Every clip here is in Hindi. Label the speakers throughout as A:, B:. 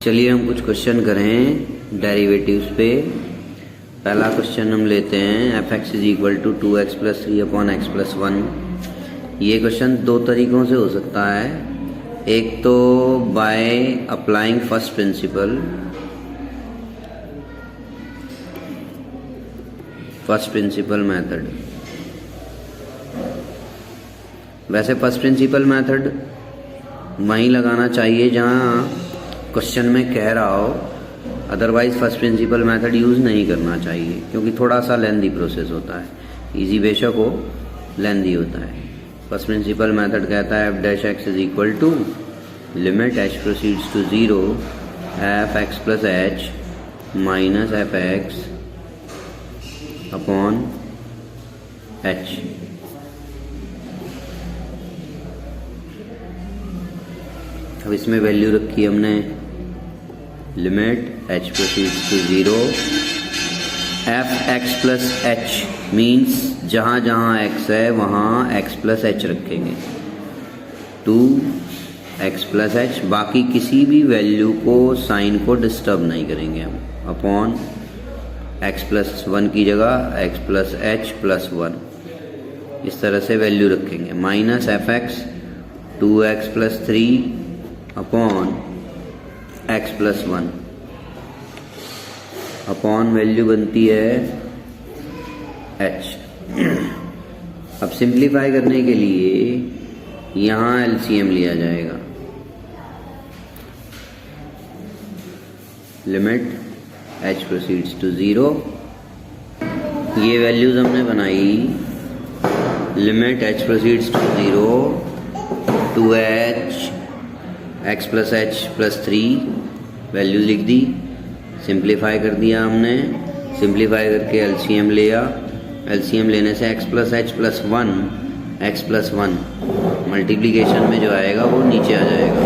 A: चलिए हम कुछ क्वेश्चन करें डेरिवेटिव्स पे। पहला क्वेश्चन हम लेते हैं f x is equal to 2x plus 3 upon x plus 1। ये क्वेश्चन दो तरीक़ों से हो सकता है। एक तो by applying first principle method. वैसे फर्स्ट प्रिंसिपल मेथड वहीं लगाना चाहिए जहाँ क्वेश्चन में कह रहा हो, otherwise first principle method use नहीं करना चाहिए क्योंकि थोड़ा सा लेंदी प्रोसेस होता है। इजी बेशक हो, लेंदी होता है। फर्स्ट प्रिंसिपल मेथड कहता है f dash x is equal to limit h proceeds to 0 f x plus h minus f x upon h. अब इसमें वैल्यू रखी हमने limit h proceeds to 0 f x plus h means जहाँ जहाँ एक्स है वहाँ एक्स प्लस एच रखेंगे, 2 एक्स प्लस एच। बाकी किसी भी वैल्यू को साइन को डिस्टर्ब नहीं करेंगे हम, अपॉन एक्स प्लस 1 की जगह एक्स प्लस एच प्लस 1 इस तरह से वैल्यू रखेंगे, minus f x 2x plus 3 upon x plus 1 upon value बनती है h। अब सिंप्लीफाई करने के लिए यहाँ एलसीएम लिया जाएगा। लिमिट h प्रोसीड्स टू 0, ये वैल्यूज हमने बनाई। Limit h proceeds to 0 2h x plus h plus 3 value लिख दी, सिंप्लीफाई कर दिया हमने। सिंप्लीफाई करके एलसीएम लिया, एलसीएम लेने से x plus h plus 1 x plus 1 multiplication में जो आएगा वो नीचे आ जाएगा,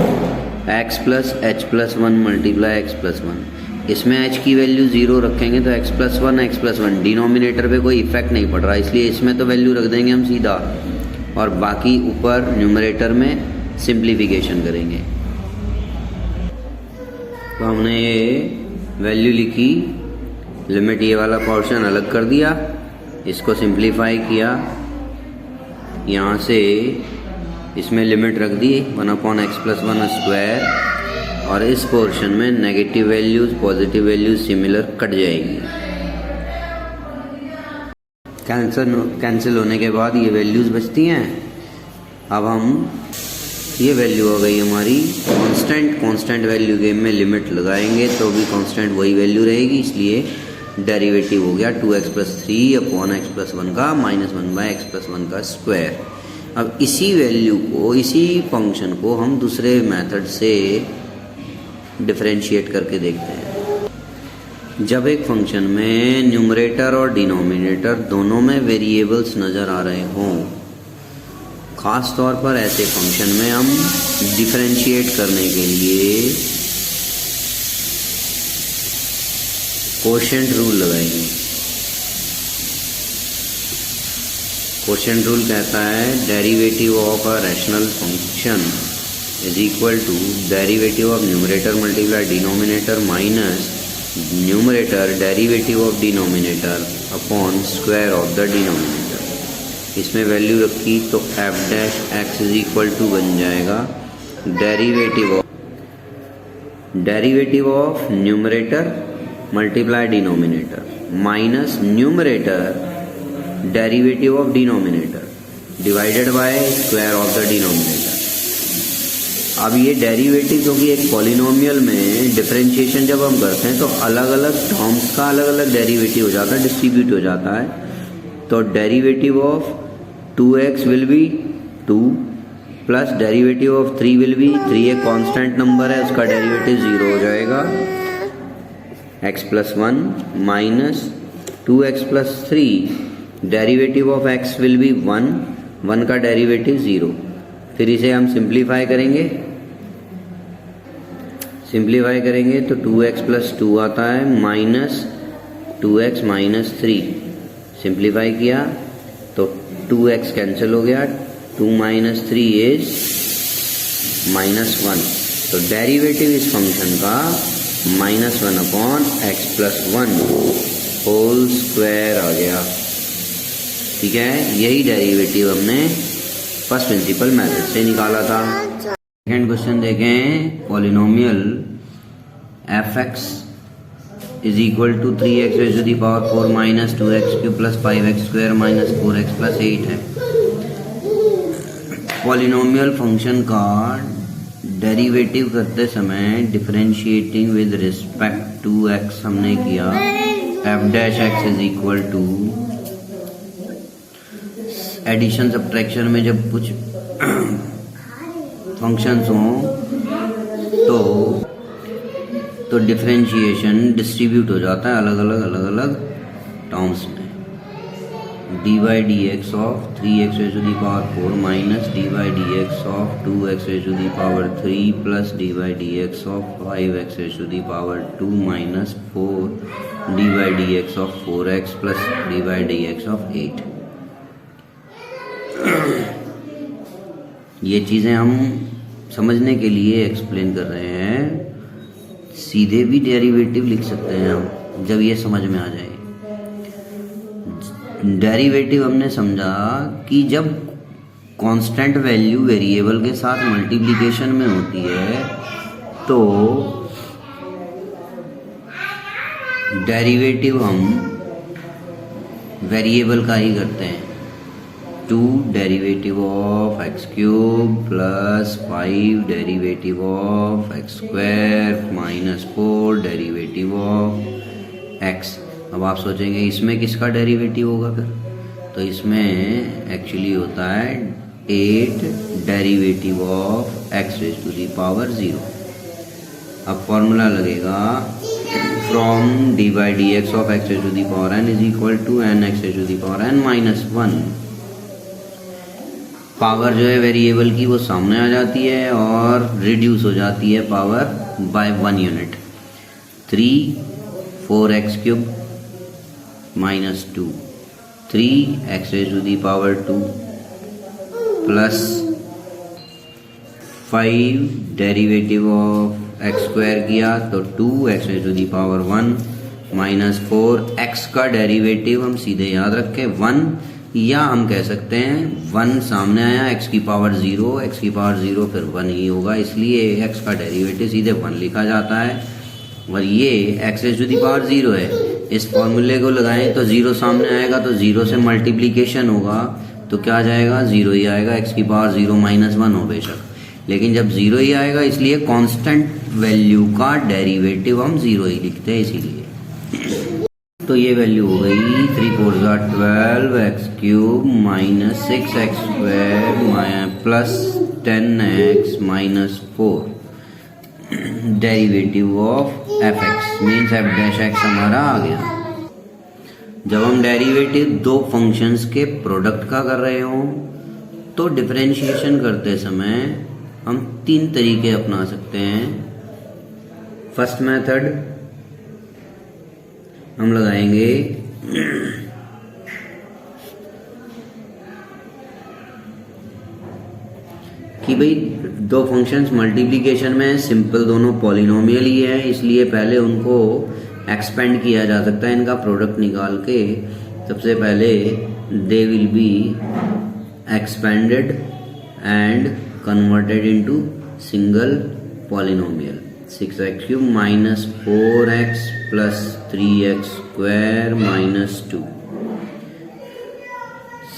A: x plus h plus 1 multiply x plus 1। इसमें एच की वैल्यू 0 रखेंगे तो x plus 1 x plus 1 denominator पे कोई इफेक्ट नहीं पड़ रहा, इसलिए इसमें तो वैल्यू रख देंगे हम सीधा, और बाकी ऊपर न्यूमरेटर में सिंप्लीफिकेशन करेंगे। तो हमने ये वैल्यू लिखी, लिमिट ये वाला पोर्शन अलग कर दिया, इसको सिंप्लीफाई किया, यहाँ से इसमें लिमिट रख दी 1 अपॉन एक्स प्लस 1 स्क्वायर, और इस पोर्शन में negative values positive values similar cut जाएगी। कैंसिल होने के बाद ये वैल्यूज बचती हैं। अब हम ये वैल्यू हो गई हमारी कांस्टेंट वैल्यू गेम में लिमिट लगाएंगे तो भी कांस्टेंट वही वैल्यू रहेगी, इसलिए डेरिवेटिव हो गया 2x plus 3 upon x plus 1 का माइनस 1 बाय एक्स प्लस 1 का स्क्वायर। अब इसी वैल्यू को, इसी फंक्शन को हम दूसरे मेथड से डिफरेंशिएट करके देखते हैं। जब एक फंक्शन में न्यूमरेटर और डिनोमिनेटर दोनों में वेरिएबल्स नज़र आ रहे हों, ख़ास तौर पर ऐसे फंक्शन में हम डिफरेंशिएट करने के लिए कोशेंट रूल लगाएंगे। कोशेंट रूल कहता है derivative of a rational function is equal to derivative of numerator multiply denominator minus numerator derivative of denominator upon square of the denominator. इसमें वैल्यू रखी तो f dash x is equal to बन जाएगा derivative of numerator multiply denominator minus numerator derivative of denominator divided by square of the denominator. अब ये डेरिवेटिव, क्योंकि एक पॉलिनोमियल में डिफरेंशिएशन जब हम करते हैं तो अलग अलग टर्म्स का अलग अलग डेरिवेटिव हो जाता है, डिस्ट्रीब्यूट हो जाता है। तो derivative of 2x will be 2 plus derivative of 3 will be 3, एक कांस्टेंट नंबर है उसका डेरिवेटिव 0 हो जाएगा, x plus 1 minus 2x plus 3 derivative of x will be 1 का डेरिवेटिव 0। फिर इसे हम सिंप्लीफाई करेंगे, तो 2x प्लस 2 आता है माइनस 2x माइनस 3। सिंप्लीफाई किया तो 2x कैंसिल हो गया, 2 माइनस 3 इज -1। तो डेरिवेटिव इस फंक्शन का -1/x+1 होल स्क्वायर आ गया। ठीक है, यही डेरिवेटिव हमने फर्स्ट प्रिंसिपल मेथड से निकाला था। सेकेंड क्वेश्चन देखें, polynomial f(x) is equal to 3x raised to the power 4 minus 2x cube plus 5x square minus 4x plus 8 है। पॉलिनोमियल फंक्शन का डेरिवेटिव करते समय differentiating with respect to x हमने किया। f' is equal to, addition subtraction में जब कुछ फंक्शंस हों तो डिफरेंशिएशन डिस्ट्रीब्यूट हो जाता है अलग अलग टर्म्स में। dy dx of 3x raised to the power 4 minus dy dx of 2x raised to the power 3 plus dy dx of 5x raised to the power 2 minus 4 dy dx of 4x plus dy dx of 8। ये चीज़ें हम समझने के लिए एक्सप्लेन कर रहे हैं। सीधे भी डेरिवेटिव लिख सकते हैं हम जब ये समझ में आ जाए। डेरिवेटिव हमने समझा कि जब कांस्टेंट वैल्यू वेरिएबल के साथ मल्टीप्लिकेशन में होती है तो डेरिवेटिव हम वेरिएबल का ही करते हैं। 2 derivative of x cube plus 5 derivative of x square minus 4 derivative of x। अब आप सोचेंगे इसमें किसका डेरिवेटिव होगा फिर, तो इसमें एक्चुअली होता है 8 derivative of x raise to the power 0। अब फॉर्मूला लगेगा from dy dx of x raise to the power n is equal to n x raise to the power n minus 1। Power जो है वेरिएबल की वो सामने आ जाती है और रिड्यूस हो जाती है power by 1 unit. 3 4x cube minus 2 3x raise to the power 2 plus 5 derivative of x square किया तो 2x raise to the power 1 minus 4x का डेरिवेटिव हम सीधे याद रखें 1, या हम कह सकते हैं 1 सामने आया x की पावर 0, x की पावर 0 फिर 1 ही होगा, इसलिए x का डेरिवेटिव सीधे 1 लिखा जाता है। और ये x raise to the power 0 है, इस फॉर्मूले को लगाएं तो 0 सामने आएगा तो 0 से मल्टीप्लिकेशन होगा तो क्या आ जाएगा, 0 ही आएगा। x की पावर 0 माइनस 1 हो बेशक, लेकिन जब 0 ही आएगा इसलिए कांस्टेंट वैल्यू का डेरिवेटिव हम 0 ही लिखते हैं इसीलिए। तो ये वैल्यू हो गई 3 4 12 x cube minus 6x square plus 10x minus 4 derivative of f(x) means f'(x) हमारा आ गया। जब हम डेरिवेटिव दो फंक्शंस के प्रोडक्ट का कर रहे हों तो डिफरेंशिएशन करते समय हम 3 तरीके अपना सकते हैं। फर्स्ट मेथड हम लगाएंगे कि भाई दो फंक्शंस मल्टीप्लिकेशन में सिंपल दोनों पॉलिनोमियल ही है, इसलिए पहले उनको एक्सपेंड किया जा सकता है इनका प्रोडक्ट निकाल के। सबसे पहले they will be expanded and converted into single polynomial. 6x cube minus 4x plus 3x square minus 2,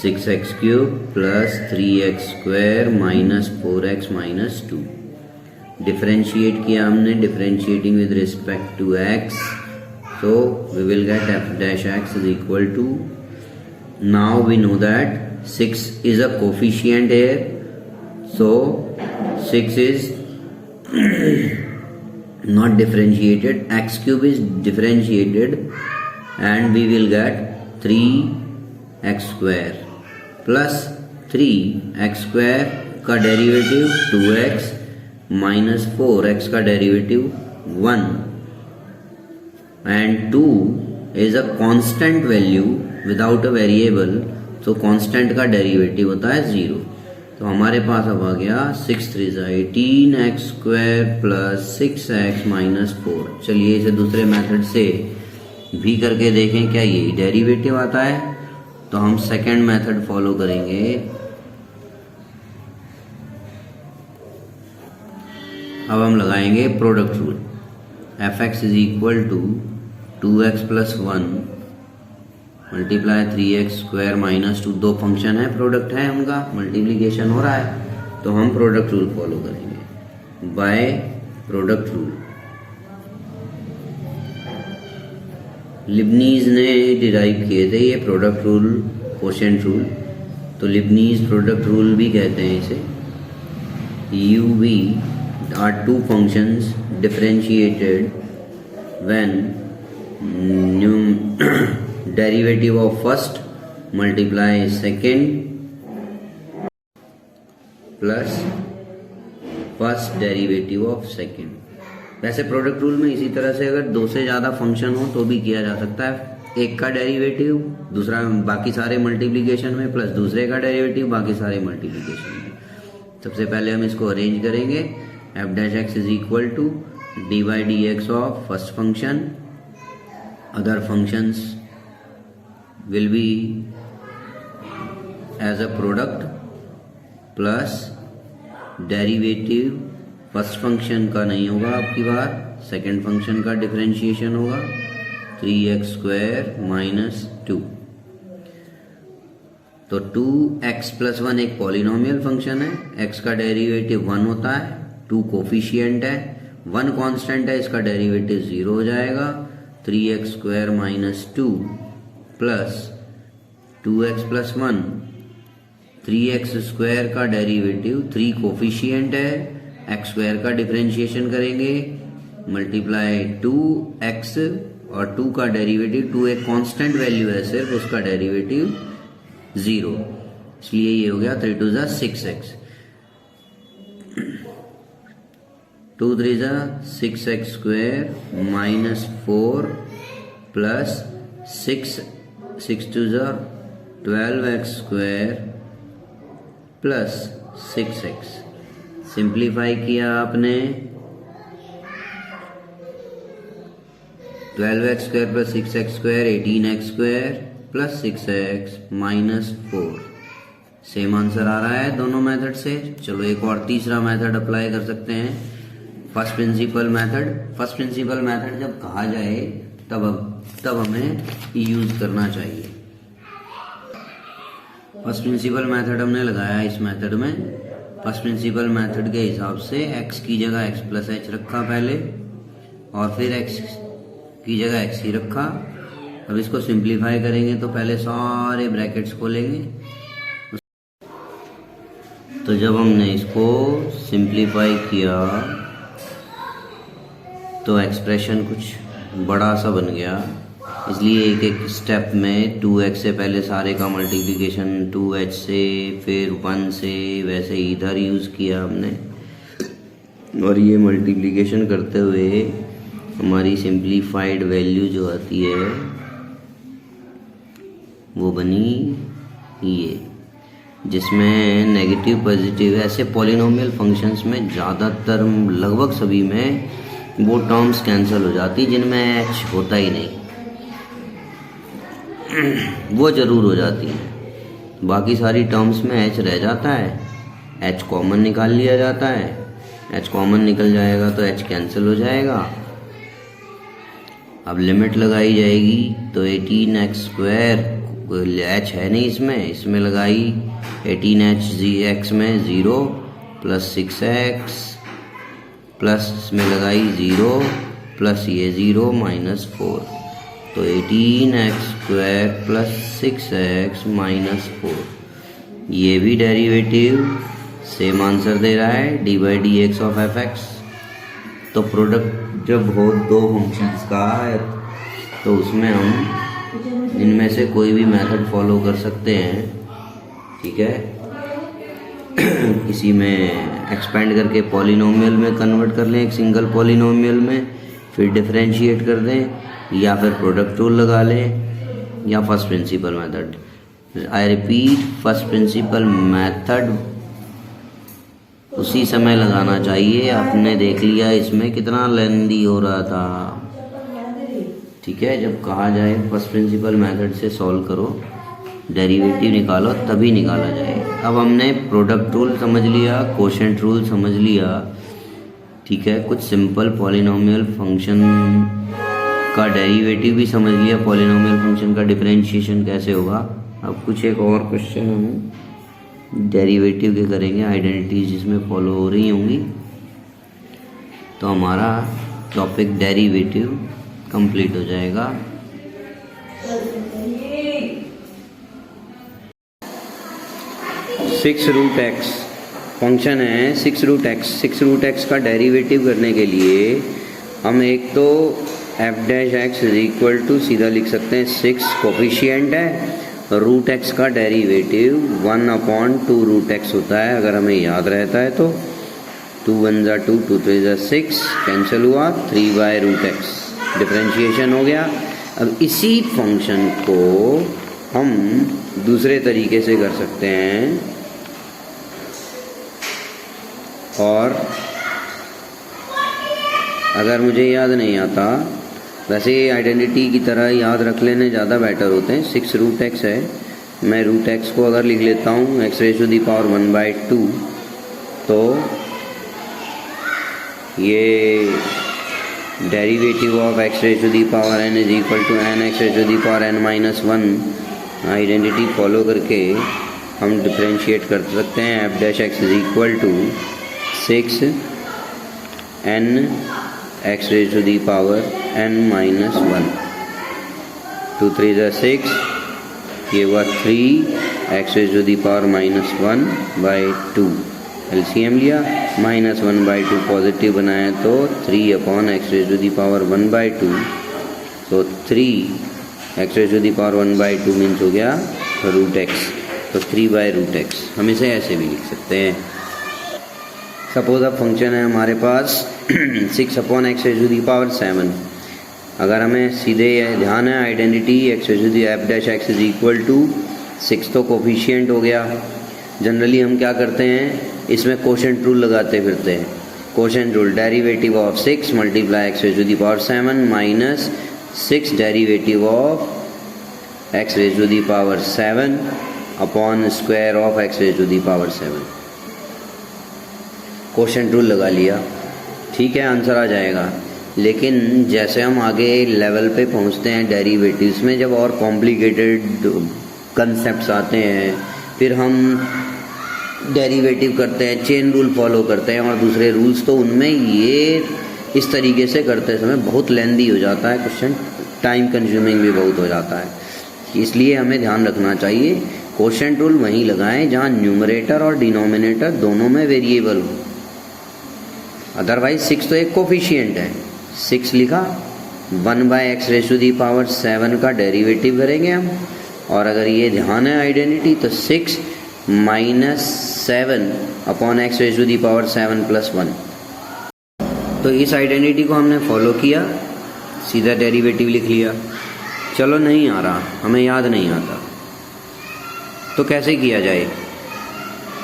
A: 6x cube plus 3x square minus 4x minus 2। Differentiate किया हमने, differentiating with respect to x, so we will get f'(x) is equal to, now we know that 6 is a coefficient here, so 6 is not differentiated, x cube is differentiated and we will get 3x square plus 3x square का डेरिवेटिव 2x माइनस 4x का derivative 1 and 2 is a constant value without a variable, so constant का डेरिवेटिव होता है 0। तो हमारे पास अब आ गया 6 3 18x² प्लस 6x माइनस 4। चलिए इसे दूसरे मेथड से भी करके देखें क्या यही डेरिवेटिव आता है। तो हम सेकंड मेथड फॉलो करेंगे। अब हम लगाएंगे product rule. fx is equal to 2x plus 1 multiply 3x² minus 2। दो फंक्शन है, प्रोडक्ट है, उनका मल्टीप्लीकेशन हो रहा है, तो हम प्रोडक्ट रूल फॉलो करेंगे। बाय प्रोडक्ट रूल लिबनीज ने डिराइव किए थे ये प्रोडक्ट रूल, कोशेंट रूल। तो लिबनीज प्रोडक्ट रूल भी कहते हैं इसे। uv are two functions differentiated when derivative of first multiply second plus first derivative of second। वैसे प्रोडक्ट रूल में इसी तरह से अगर दो से ज़्यादा फंक्शन हो तो भी किया जा सकता है। एक का डेरिवेटिव दूसरा बाकी सारे मल्टीप्लिकेशन में प्लस दूसरे का डेरिवेटिव बाकी सारे मल्टीप्लिकेशन में। सबसे पहले हम इसको अरेंज करेंगे। F dash x is equal to d by d x of first function, other functions will be as a product plus derivative first function का नहीं होगा आपकी बार, सेकेंड फंक्शन का डिफरेंशिएशन होगा 3x² माइनस 2। तो 2x प्लस 1 एक पॉलिनोमियल फंक्शन है, x का डेरिवेटिव 1 होता है, 2 कोफिशिएंट है, 1 कांस्टेंट है, इसका डेरिवेटिव 0 हो जाएगा। 3x² minus 2 plus 2x plus 1, 3x² का डेरिवेटिव 3 कोफिशिएंट है, x² का डिफरेंशिएशन करेंगे मल्टीप्लाई 2x और 2 का डेरिवेटिव 2 एक कांस्टेंट वैल्यू है सिर्फ, उसका डेरिवेटिव 0, इसलिए ये हो गया 3 2 6x, 2 3 6x² minus 4 plus 6 2 12x² plus 6x। Simplify किया आपने 12x² plus 6x² 18x² plus 6x minus 4। Same answer आ रहा है दोनों मेथड से। चलो एक और तीसरा मेथड अप्लाई कर सकते हैं, first principle method. First principle method जब कहा जाए तब हमें यूज करना चाहिए। फर्स्ट प्रिंसिपल मेथड हमने लगाया इस मेथड में। फर्स्ट प्रिंसिपल मेथड के हिसाब से x की जगह x प्लस h रखा पहले, और फिर x की जगह x ही रखा। अब इसको सिंप्लीफाई करेंगे तो पहले सारे ब्रैकेट्स खोलेंगे। तो जब हमने इसको सिंप्लीफाई किया तो एक्सप्रेशन कुछ बड़ा सा बन गया, इसलिए एक एक स्टेप में 2x से पहले सारे का मल्टीप्लिकेशन 2h से, फिर 1 से, वैसे इधर यूज़ किया हमने। और ये मल्टीप्लिकेशन करते हुए हमारी सिंप्लीफाइड वैल्यू जो आती है वो बनी ये, जिसमें नेगेटिव पॉजिटिव ऐसे पॉलिनोमियल फंक्शंस में ज़्यादातर लगभग सभी में वो टर्म्स कैंसिल हो जाती जिनमें h होता ही नहीं, वो ज़रूर हो जाती है। बाकी सारी टर्म्स में h रह जाता है, h कॉमन निकाल लिया जाता है, h कॉमन निकल जाएगा तो h कैंसिल हो जाएगा। अब लिमिट लगाई जाएगी तो 18x² h है नहीं इसमें लगाई 18h में 0 प्लस 6x प्लस इसमें लगाई 0 प्लस ये 0 माइनस 4, तो 18x² प्लस 6x माइनस 4। ये भी डेरिवेटिव सेम आंसर दे रहा है D by d x of F x. तो प्रोडक्ट जब हो दो फंक्शंस का तो उसमें हम इनमें से कोई भी मेथड फॉलो कर सकते हैं, ठीक है। किसी में एक्सपेंड करके पॉलिनोमियल में कन्वर्ट कर लें, एक सिंगल पॉलिनोमियल में, फिर डिफरेंशिएट कर दें, या फिर प्रोडक्ट रूल लगा लें, या first principle method. I repeat, first principle method उसी समय लगाना चाहिए। आपने देख लिया इसमें कितना लेंदी हो रहा था। ठीक है, जब कहा जाए फर्स्ट प्रिंसिपल मेथड से सॉल्व करो, डेरिवेटिव निकालो, तभी निकाला जाए। अब हमने प्रोडक्ट रूल समझ लिया, कोशेंट रूल समझ लिया। ठीक है, कुछ सिंपल पॉलिनोमियल फंक्शन का डेरिवेटिव भी समझ लिया, पॉलिनोमियल फंक्शन का डिफरेंशिएशन कैसे होगा। अब कुछ एक और क्वेश्चन हम डेरिवेटिव के करेंगे, आइडेंटिटीज जिसमें फॉलो हो रही होंगी, तो हमारा टॉपिक डेरिवेटिव कंप्लीट हो जाएगा। सिक्स रूट एक्स फंक्शन है, सिक्स रूट एक्स का डेरिवेटिव करने के लिए हम एक तो f dash x is equal to सीधा लिख सकते हैं 6 कोफिशिएंट है, रूट एक्स का डेरिवेटिव 1/2 रूट एक्स होता है, अगर हमें याद रहता है तो। 2 1 जा 2, 2 3 जा 6, कैंसिल हुआ, 3/√x डिफरेंशिएशन हो गया। अब इसी फंक्शन को हम दूसरे तरीके से कर सकते हैं, और अगर मुझे याद नहीं आता, वैसे ये आइडेंटिटी की तरह याद रख लेने ज़्यादा बेटर होते हैं। 6 रूट एक्स है, मैं रूट एक्स को अगर लिख लेता हूँ x⁴1/2, तो ये derivative of x⁴n is equal to n(x⁴n-1) identity follow करके हम डिफ्रेंशिएट कर सकते हैं। F dash x is equal to 6 n(x⁴n-1), 2 3 जा 6, ये हुआ 3(x⁴1/2), एलसीएम लिया, -1/2 पॉजिटिव बनाया तो 3/x⁴1/2, तो 3(x⁴1/2) मीन्स हो गया रूट एक्स, तो 3/√x। हम इसे ऐसे भी लिख सकते हैं। सपोज अब फंक्शन है हमारे पास 6/x⁴7। अगर हमें सीधे ध्यान है identity f dash x is equal to 6 तो कोफिशिएंट हो गया। जनरली हम क्या करते हैं, इसमें कोशेंट रूल लगाते फिरते हैं। Quotient rule, derivative of 6 multiply x⁴7 minus 6 derivative of x⁴7 upon square of x⁴7। Quotient rule लगा लिया, ठीक है, आंसर आ जाएगा। लेकिन जैसे हम आगे लेवल पे पहुंचते हैं डेरिवेटिव्स में, जब और कॉम्प्लिकेटेड कंसेप्ट्स आते हैं, फिर हम डेरिवेटिव करते हैं, चेन रूल फॉलो करते हैं और दूसरे रूल्स, तो उनमें ये इस तरीके से करते समय बहुत लेंदी हो जाता है क्वेश्चन, टाइम कंज्यूमिंग भी बहुत हो जाता है। इसलिए हमें ध्यान रखना चाहिए कोशेंट रूल वहीं लगाएं जहां न्यूमरेटर और डिनोमिनेटर दोनों में वेरिएबल हो। अदरवाइज 6 तो एक कोफिशिएंट है, 6 लिखा, 1/x⁴7 का डेरिवेटिव करेंगे हम, और अगर ये ध्यान है आइडेंटिटी तो 6 - 7/x⁴7+1। तो इस आइडेंटिटी को हमने फॉलो किया, सीधा डेरिवेटिव लिख लिया। चलो नहीं आ रहा, हमें याद नहीं आता, तो कैसे किया जाए।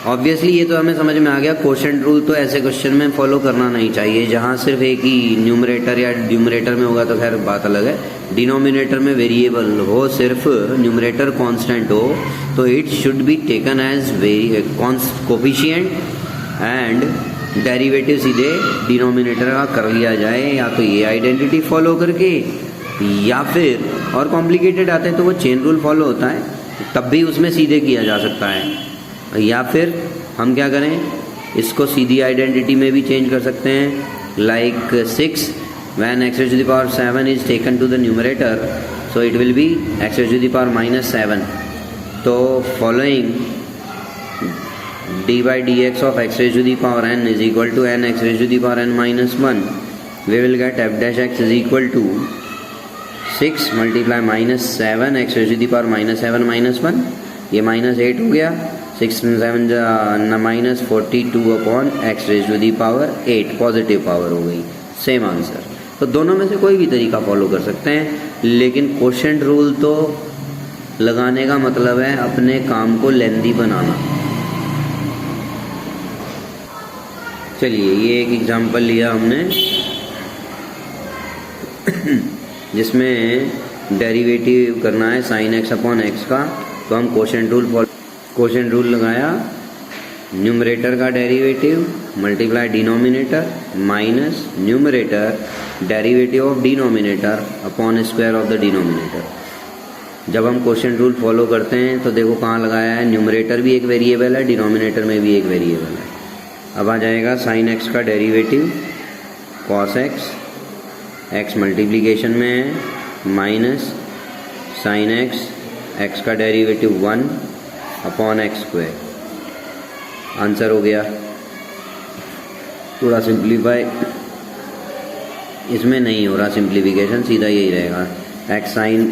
A: ऑब्वियसली ये तो हमें समझ में आ गया, कोशेंट रूल तो ऐसे क्वेश्चन में फॉलो करना नहीं चाहिए जहाँ सिर्फ एक ही न्यूमरेटर या न्यूमरेटर में होगा तो खैर बात अलग है, डिनोमिनेटर में वेरिएबल हो, सिर्फ न्यूमरेटर कांस्टेंट हो, तो it should be taken as coefficient and derivative सीधे डिनोमिनेटर का कर लिया जाए, या तो ये आइडेंटिटी फॉलो करके, या फिर और कॉम्प्लिकेटेड आते हैं तो वो चेन रूल फॉलो होता है, तब भी उसमें सीधे किया जा सकता है। या फिर हम क्या करें, इसको सीधी आइडेंटिटी में भी चेंज कर सकते हैं, like 6 when x⁴7 is taken to the numerator, so it will be x⁻⁻7. तो following d/dx of x⁻n is equal to n x⁻n-1, we will get f dash x is equal to 6 multiply -7 x⁻⁻7-1, ये -8 हो गया, 6 7 -42/x⁴8 पॉजिटिव पावर हो गई, सेम आंसर। तो दोनों में से कोई भी तरीका फॉलो कर सकते हैं, लेकिन कोशेंट रूल तो लगाने का मतलब है अपने काम को लेंदी बनाना। चलिए ये एक एग्जांपल लिया हमने जिसमें डेरिवेटिव करना है साइन एक्स अपॉन एक्स का, तो हम क्वोशिएंट रूल लगाया, न्यूमरेटर का derivative multiply denominator minus numerator derivative of denominator upon square of the denominator. जब हम क्वोशिएंट रूल फॉलो करते हैं तो देखो कहाँ लगाया है, न्यूमरेटर भी एक वेरिएबल है, डिनोमिनेटर में भी एक वेरिएबल है। अब आ जाएगा साइन एक्स का derivative cos x, x multiplication में है, माइनस साइन एक्स, एक्स का derivative 1 upon x square. Answer हो गया। थोड़ा सिंप्लीफाई इसमें नहीं हो रहा, सिंप्लीफिकेशन सीधा यही रहेगा,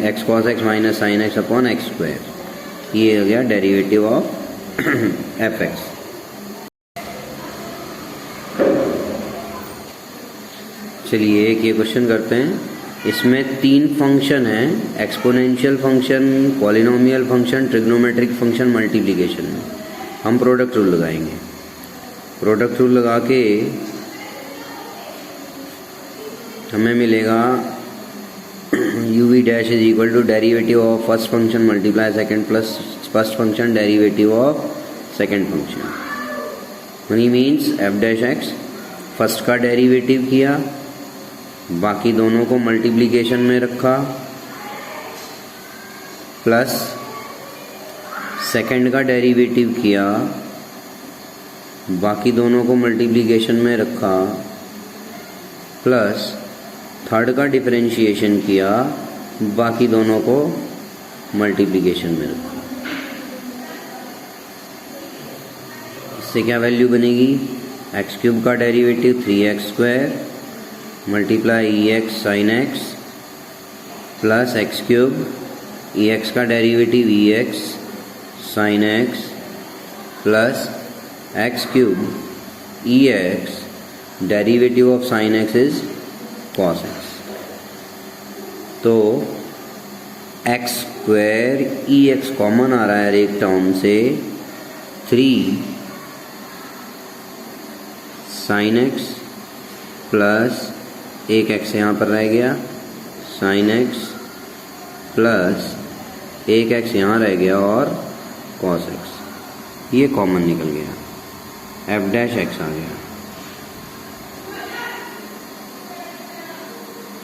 A: x cos x minus sine x upon x square. ये हो गया डेरिवेटिव ऑफ एफ एक्स। चलिए एक ये क्वेश्चन करते हैं, इसमें 3 फंक्शन हैं, exponential function, polynomial function, trigonometric function multiplication में। हम प्रोडक्ट रूल लगाएंगे। प्रोडक्ट रूल लगा के हमें मिलेगा u v dash is equal to derivative of first function multiply second plus first function derivative of second function. मनी means f dash x, first का डेरिवेटिव किया, बाकी दोनों को मल्टीप्लिकेशन में रखा, प्लस सेकंड का डेरिवेटिव किया, बाकी दोनों को मल्टीप्लिकेशन में रखा, प्लस थर्ड का डिफरेंशिएशन किया, बाकी दोनों को मल्टीप्लिकेशन में रखा। इससे क्या वैल्यू बनेगी, एक्स क्यूब का derivative 3x square multiply e x sine x plus x cube, e x का derivative e x sine x plus x cube e x derivative of sine x is cos x. तो x square e x common आ रहा है एक टर्म से, 3 साइन एक्स प्लस एक एक्स यहाँ पर रह गया साइन एक्स प्लस एक एक्स यहाँ रह गया और कॉस एक्स, ये कॉमन निकल गया, एफ डैश एक्स आ गया।